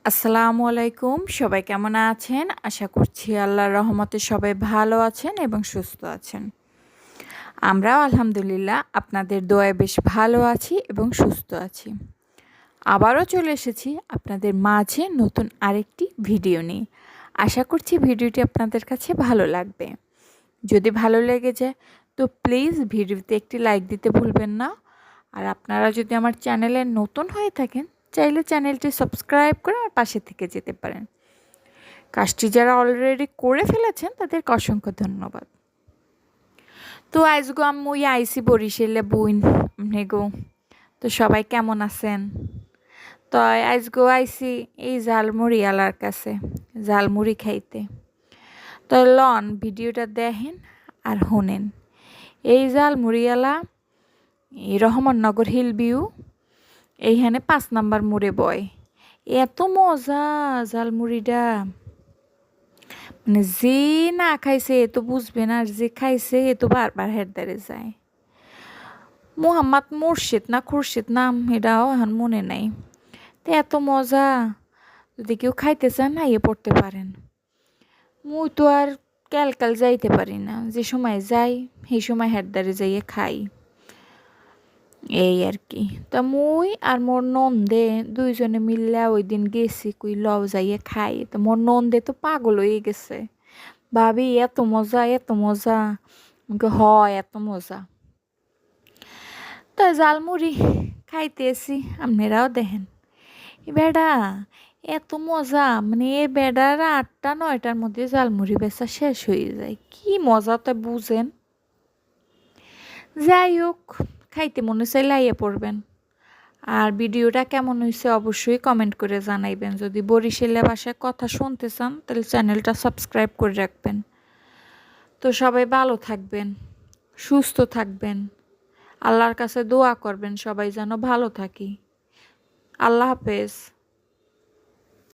আসসালামু আলাইকুম। সবাই কেমন আছেন? আশা করছি আল্লাহর রহমতে সবাই ভালো আছেন এবং সুস্থ আছেন। আমরাও আলহামদুলিল্লাহ আপনাদের দোয়ায় বেশ ভালো আছি এবং সুস্থ আছি। আবারও চলে এসেছি আপনাদের মাঝে নতুন আরেকটি ভিডিও নিয়ে। আশা করছি ভিডিওটি আপনাদের কাছে ভালো লাগবে। যদি ভালো লেগে যায় তো প্লিজ ভিডিওতে একটি লাইক দিতে ভুলবেন না। আর আপনারা যদি আমার চ্যানেলে নতুন হয়ে থাকেন চাইলে চ্যানেলটি সাবস্ক্রাইব করে আমার পাশে থেকে যেতে পারেন। কাজটি যারা অলরেডি করে ফেলেছেন তাদেরকে অসংখ্য ধন্যবাদ। তো আজগো আমি আইসি বরিশালে বুইন নেগো। তো সবাই কেমন আছেন? তো আজগো আইসি এই ঝালমুড়ি আলার কাছে ঝালমুড়ি খাইতে। তো লন ভিডিওটা দেখেন আর শোনেন। এই ঝালমুড়িওয়ালা এই রহমাননগর হিল ভিউ এইখানে 5 নাম্বার মোড়ে বয়। এত মজা ঝালমুড়িটা, মানে যে না খাইছে এ তো বুঝবে না, আর যে খাইছে এ তো বারবার হেরদারে যায়। মোহাম্মদ মুর্শিদ না খুরশিদ নাম, এটাও এখন মনে নাই। তো এত মজা, যদি কেউ খাইতে চান না ইয়ে পড়তে পারেন। মুই তো আর ক্যালকাল যাইতে পারি না, যে সময় যাই সেই সময় হেরদারে যাইয়ে খাই, এই আর কি। তা মুই আর মোর নন্দে দুইজনে মিললে ওই দিন গেছি কই লও যাইয়ে খাই। তো মোর নন্দে তো পাগল হয়ে গেছে, ভাবি এত মজা এত মজা। হয় এত মজা। তো জালমুড়ি খাইতেছি, আপনারাও দেখেন। এ বেডা এত মজা, মানে এ বেডার 8টা-9টার মধ্যে জালমুড়ি বেচা শেষ হয়ে যায়। কি মজা তা বুঝেন। যাই হোক, খাইতে মনে চাইলে আইয়ে পড়বেন। আর ভিডিওটা কেমন হয়েছে অবশ্যই কমেন্ট করে জানাইবেন। যদি বরিশালের ভাষায় কথা শুনতে চান তাহলে চ্যানেলটা সাবস্ক্রাইব করে রাখবেন। তো সবাই ভালো থাকবেন, সুস্থ থাকবেন, আল্লাহর কাছে দোয়া করবেন সবাই যেন ভালো থাকি। আল্লাহ হাফেজ।